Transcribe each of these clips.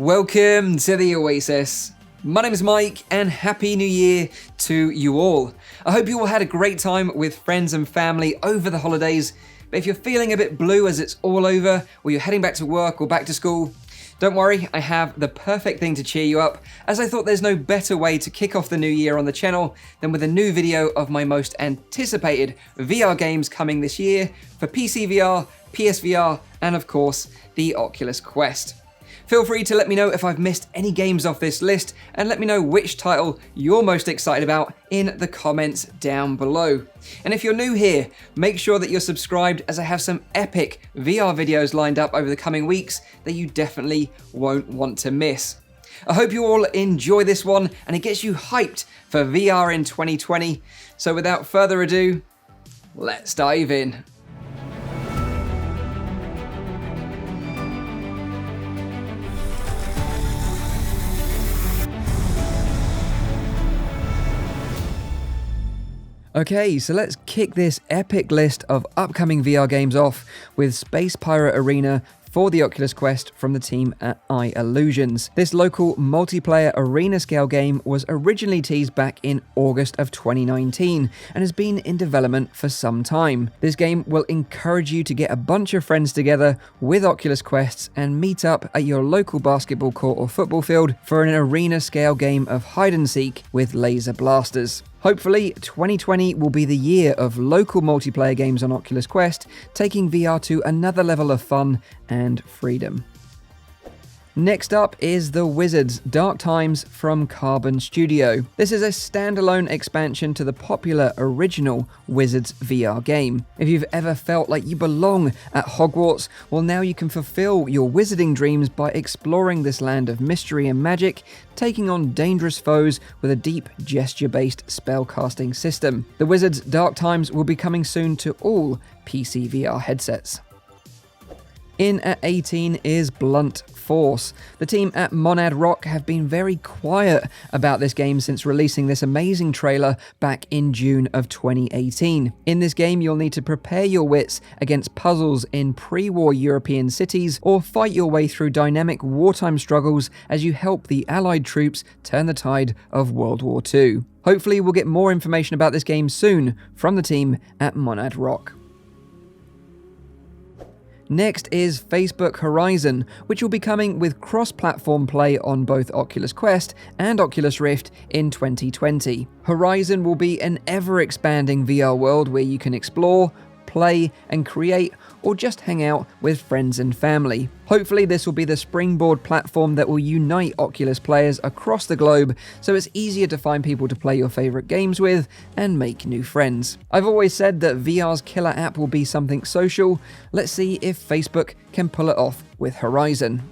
Welcome to the Oasis. My name is Mike and Happy New Year to you all. I hope you all had a great time with friends and family over the holidays, but if you're feeling a bit blue as it's all over, or you're heading back to work or back to school, don't worry, I have the perfect thing to cheer you up, as I thought there's no better way to kick off the new year on the channel than with a new video of my most anticipated VR games coming this year for PC VR, PSVR, and of course, the Oculus Quest. Feel free to let me know if I've missed any games off this list, and let me know which title you're most excited about in the comments down below. And if you're new here, make sure that you're subscribed, as I have some epic VR videos lined up over the coming weeks that you definitely won't want to miss. I hope you all enjoy this one and it gets you hyped for VR in 2020. So without further ado, let's dive in. Okay, so let's kick this epic list of upcoming VR games off with Space Pirate Arena for the Oculus Quest from the team at iLusions. This local multiplayer arena-scale game was originally teased back in August of 2019 and has been in development for some time. This game will encourage you to get a bunch of friends together with Oculus Quests and meet up at your local basketball court or football field for an arena-scale game of hide-and-seek with laser blasters. Hopefully, 2020 will be the year of local multiplayer games on Oculus Quest, taking VR to another level of fun and freedom. Next up is The Wizards: Dark Times from Carbon Studio. This is a standalone expansion to the popular original Wizards VR game. If you've ever felt like you belong at Hogwarts, well, now you can fulfill your wizarding dreams by exploring this land of mystery and magic, taking on dangerous foes with a deep gesture-based spellcasting system. The Wizards: Dark Times will be coming soon to all PC VR headsets. In at 18 is Blunt Force. The team at Monad Rock have been very quiet about this game since releasing this amazing trailer back in June of 2018. In this game, you'll need to prepare your wits against puzzles in pre-war European cities, or fight your way through dynamic wartime struggles as you help the Allied troops turn the tide of World War II. Hopefully, we'll get more information about this game soon from the team at Monad Rock. Next is Facebook Horizon, which will be coming with cross-platform play on both Oculus Quest and Oculus Rift in 2020. Horizon will be an ever-expanding VR world where you can explore, play, and create, or just hang out with friends and family. Hopefully this will be the springboard platform that will unite Oculus players across the globe, so it's easier to find people to play your favorite games with and make new friends. I've always said that VR's killer app will be something social. Let's see if Facebook can pull it off with Horizon.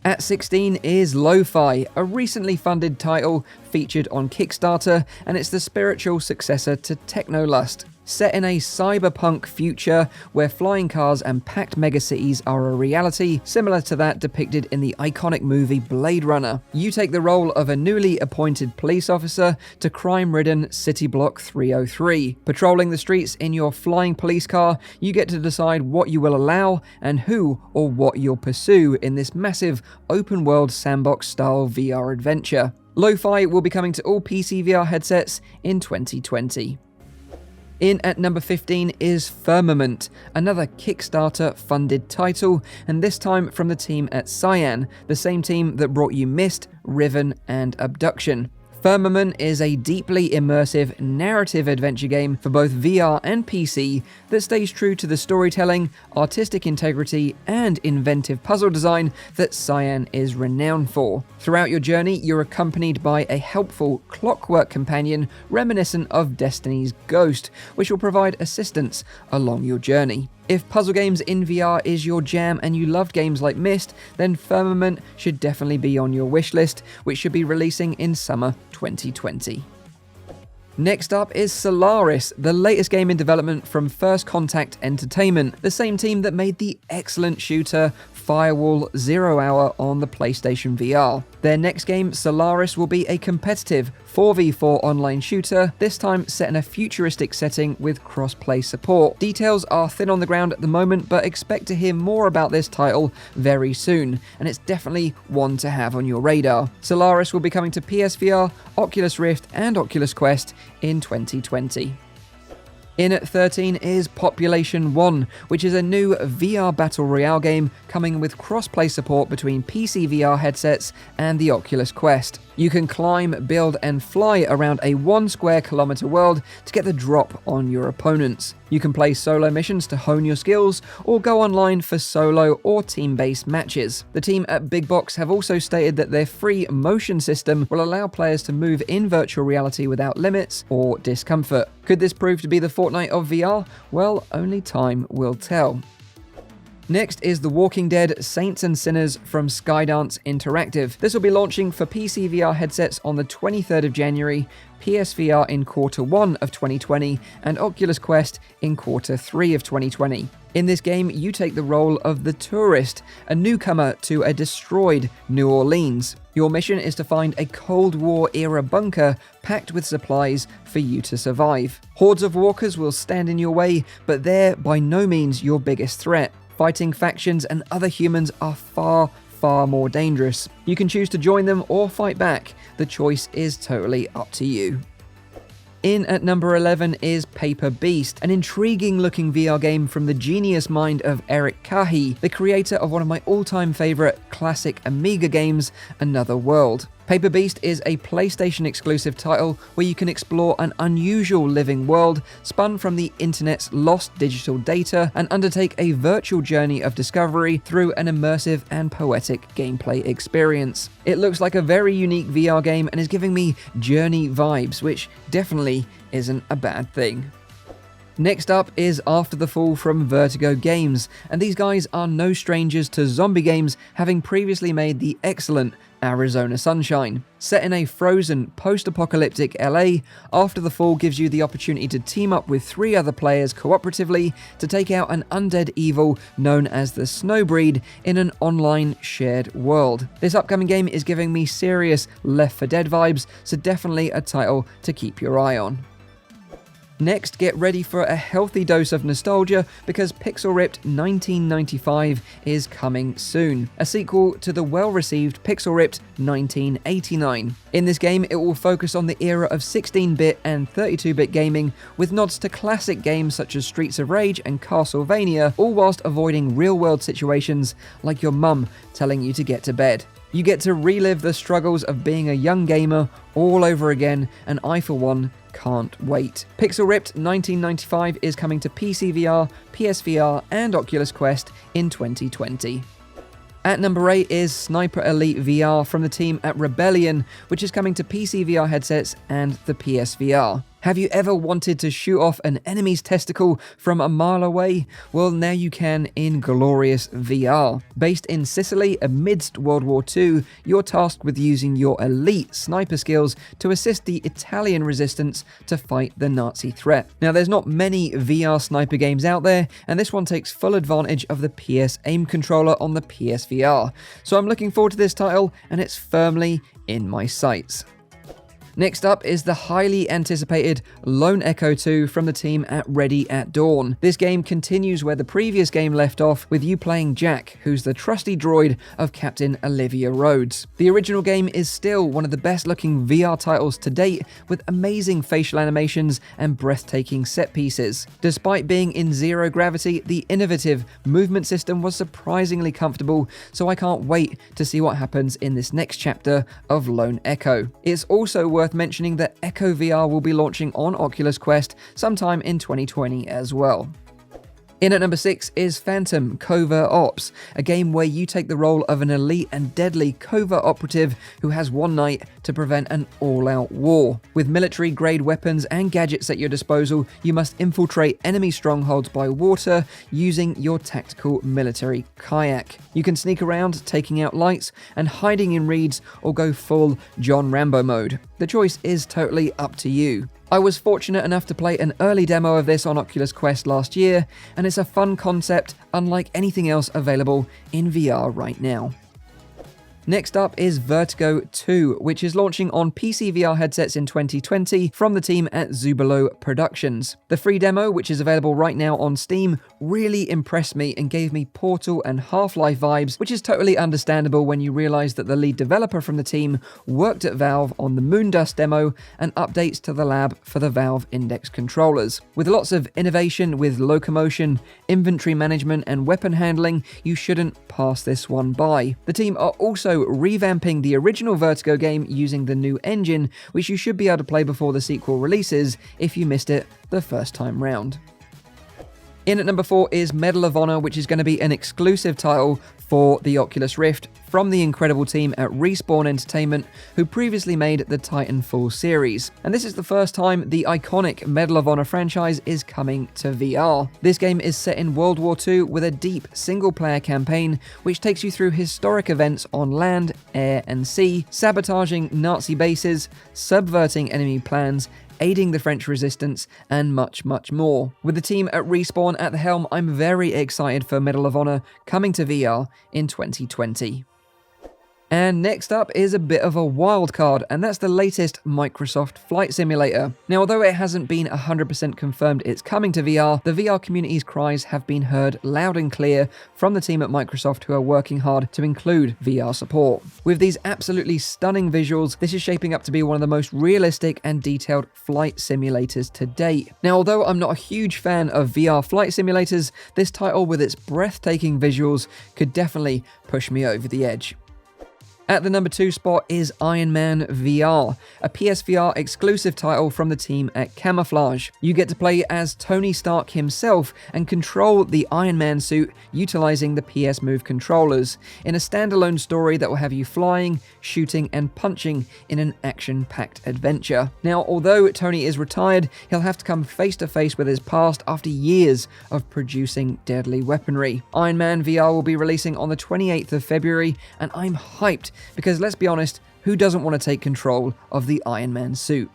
At 16 is Lo-Fi, a recently funded title featured on Kickstarter, and it's the spiritual successor to Technolust. Set in a cyberpunk future where flying cars and packed megacities are a reality, similar to that depicted in the iconic movie Blade Runner. You take the role of a newly appointed police officer to crime-ridden City Block 303. Patrolling the streets in your flying police car, you get to decide what you will allow and who or what you'll pursue in this massive open-world sandbox-style VR adventure. Lo-Fi will be coming to all PC VR headsets in 2020. In at number 15 is Firmament, another Kickstarter-funded title, and this time from the team at Cyan, the same team that brought you Myst, Riven, and Abduction. Firmament is a deeply immersive narrative adventure game for both VR and PC that stays true to the storytelling, artistic integrity, and inventive puzzle design that Cyan is renowned for. Throughout your journey, you're accompanied by a helpful clockwork companion reminiscent of Destiny's Ghost, which will provide assistance along your journey. If puzzle games in VR is your jam and you loved games like Myst, then Firmament should definitely be on your wishlist, which should be releasing in summer 2020. Next up is Solaris, the latest game in development from First Contact Entertainment, the same team that made the excellent shooter Firewall 0 Hour on the PlayStation VR. Their next game, Solaris, will be a competitive 4v4 online shooter, this time set in a futuristic setting with cross-play support. Details are thin on the ground at the moment, but expect to hear more about this title very soon, and it's definitely one to have on your radar. Solaris will be coming to PSVR, Oculus Rift, and Oculus Quest in 2020. In at 13 is Population 1, which is a new VR Battle Royale game coming with cross-play support between PC VR headsets and the Oculus Quest. You can climb, build, and fly around a 1 square kilometer world to get the drop on your opponents. You can play solo missions to hone your skills, or go online for solo or team-based matches. The team at Big Box have also stated that their free motion system will allow players to move in virtual reality without limits or discomfort. Could this prove to be the Fortnite of VR? Well, only time will tell. Next is The Walking Dead Saints and Sinners from Skydance Interactive. This will be launching for PC VR headsets on the 23rd of January, PSVR in Q1 of 2020, and Oculus Quest in Q3 of 2020. In this game, you take the role of the tourist, a newcomer to a destroyed New Orleans. Your mission is to find a Cold War-era bunker packed with supplies for you to survive. Hordes of walkers will stand in your way, but they're by no means your biggest threat. Fighting factions and other humans are far more dangerous. You can choose to join them or fight back. The choice is totally up to you. In at number 11 is Paper Beast, an intriguing looking VR game from the genius mind of Eric Kahi, the creator of one of my all-time favorite classic Amiga games, Another World. Paper Beast is a PlayStation exclusive title where you can explore an unusual living world spun from the internet's lost digital data and undertake a virtual journey of discovery through an immersive and poetic gameplay experience. It looks like a very unique VR game and is giving me Journey vibes, which definitely isn't a bad thing. Next up is After the Fall from Vertigo Games, and these guys are no strangers to zombie games, having previously made the excellent Arizona Sunshine. Set in a frozen, post-apocalyptic LA, After the Fall gives you the opportunity to team up with 3 other players cooperatively to take out an undead evil known as the Snowbreed in an online shared world. This upcoming game is giving me serious Left 4 Dead vibes, so definitely a title to keep your eye on. Next, get ready for a healthy dose of nostalgia because Pixel Ripped 1995 is coming soon, a sequel to the well-received Pixel Ripped 1989. In this game, it will focus on the era of 16-bit and 32-bit gaming, with nods to classic games such as Streets of Rage and Castlevania, all whilst avoiding real-world situations like your mum telling you to get to bed. You get to relive the struggles of being a young gamer all over again, and I, for one, can't wait. Pixel Ripped 1995 is coming to PC VR, PSVR, and Oculus Quest in 2020. At number 8 is Sniper Elite VR from the team at Rebellion, which is coming to PC VR headsets and the PSVR. Have you ever wanted to shoot off an enemy's testicle from a mile away? Well, now you can in glorious VR. Based in Sicily amidst World War II, you're tasked with using your elite sniper skills to assist the Italian resistance to fight the Nazi threat. Now, there's not many VR sniper games out there, and this one takes full advantage of the PS aim controller on the PSVR. So I'm looking forward to this title, and it's firmly in my sights. Next up is the highly anticipated Lone Echo 2 from the team at Ready at Dawn. This game continues where the previous game left off, with you playing Jack, who's the trusty droid of Captain Olivia Rhodes. The original game is still one of the best looking VR titles to date, with amazing facial animations and breathtaking set pieces. Despite being in zero gravity, the innovative movement system was surprisingly comfortable, so I can't wait to see what happens in this next chapter of Lone Echo. It's also worth mentioning that Echo VR will be launching on Oculus Quest sometime in 2020 as well. In at number 6 is Phantom Covert Ops, a game where you take the role of an elite and deadly covert operative who has one night to prevent an all-out war. With military-grade weapons and gadgets at your disposal, you must infiltrate enemy strongholds by water using your tactical military kayak. You can sneak around, taking out lights and hiding in reeds, or go full John Rambo mode. The choice is totally up to you. I was fortunate enough to play an early demo of this on Oculus Quest last year, and it's a fun concept unlike anything else available in VR right now. Next up is Vertigo 2, which is launching on PC VR headsets in 2020 from the team at Zubolo Productions. The free demo, which is available right now on Steam, really impressed me and gave me Portal and Half-Life vibes, which is totally understandable when you realize that the lead developer from the team worked at Valve on the Moondust demo and updates to the lab for the Valve Index controllers. With lots of innovation with locomotion, inventory management, and weapon handling, you shouldn't pass this one by. The team are also revamping the original Vertigo game using the new engine, which you should be able to play before the sequel releases if you missed it the first time round. In at number 4 is Medal of Honor, which is going to be an exclusive title for the Oculus Rift from the incredible team at Respawn Entertainment, who previously made the Titanfall series. And this is the first time the iconic Medal of Honor franchise is coming to VR. This game is set in World War II with a deep single-player campaign, which takes you through historic events on land, air, and sea, sabotaging Nazi bases, subverting enemy plans, aiding the French resistance, and much, much more. With the team at Respawn at the helm, I'm very excited for Medal of Honor coming to VR in 2020. And next up is a bit of a wild card, and that's the latest Microsoft Flight Simulator. Now, although it hasn't been 100% confirmed it's coming to VR, the VR community's cries have been heard loud and clear from the team at Microsoft, who are working hard to include VR support. With these absolutely stunning visuals, this is shaping up to be one of the most realistic and detailed flight simulators to date. Now, although I'm not a huge fan of VR flight simulators, this title with its breathtaking visuals could definitely push me over the edge. At the number 2 spot is Iron Man VR, a PSVR exclusive title from the team at Camouflage. You get to play as Tony Stark himself and control the Iron Man suit utilizing the PS Move controllers in a standalone story that will have you flying, shooting, and punching in an action-packed adventure. Now, although Tony is retired, he'll have to come face to face with his past after years of producing deadly weaponry. Iron Man VR will be releasing on the 28th of February, and I'm hyped because, let's be honest, who doesn't want to take control of the Iron Man suit?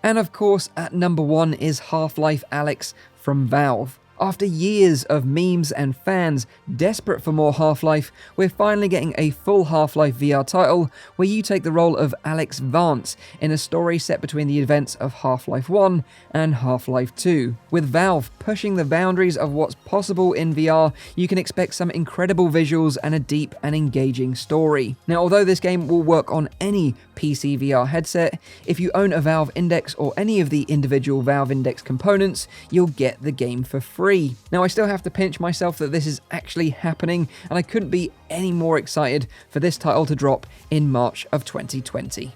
And of course, at number 1 is Half-Life Alyx from Valve. After years of memes and fans desperate for more Half-Life, we're finally getting a full Half-Life VR title where you take the role of Alyx Vance in a story set between the events of Half-Life 1 and Half-Life 2. With Valve pushing the boundaries of what's possible in VR, you can expect some incredible visuals and a deep and engaging story. Now, although this game will work on any PC VR headset, if you own a Valve Index or any of the individual Valve Index components, you'll get the game for free. Now, I still have to pinch myself that this is actually happening, and I couldn't be any more excited for this title to drop in March of 2020.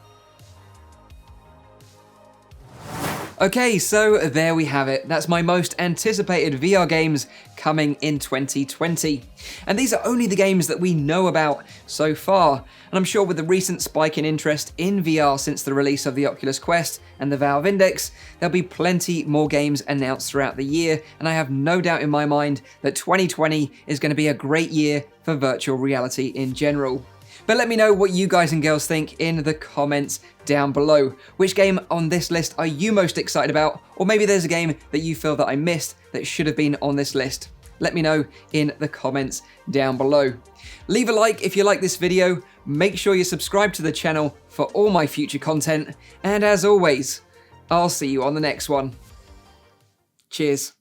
Okay, so there we have it. That's my most anticipated VR games coming in 2020. And these are only the games that we know about so far. And I'm sure with the recent spike in interest in VR since the release of the Oculus Quest and the Valve Index, there'll be plenty more games announced throughout the year. And I have no doubt in my mind that 2020 is going to be a great year for virtual reality in general. But let me know what you guys and girls think in the comments down below. Which game on this list are you most excited about? Or maybe there's a game that you feel that I missed that should have been on this list. Let me know in the comments down below. Leave a like if you like this video. Make sure you subscribe to the channel for all my future content. And as always, I'll see you on the next one. Cheers.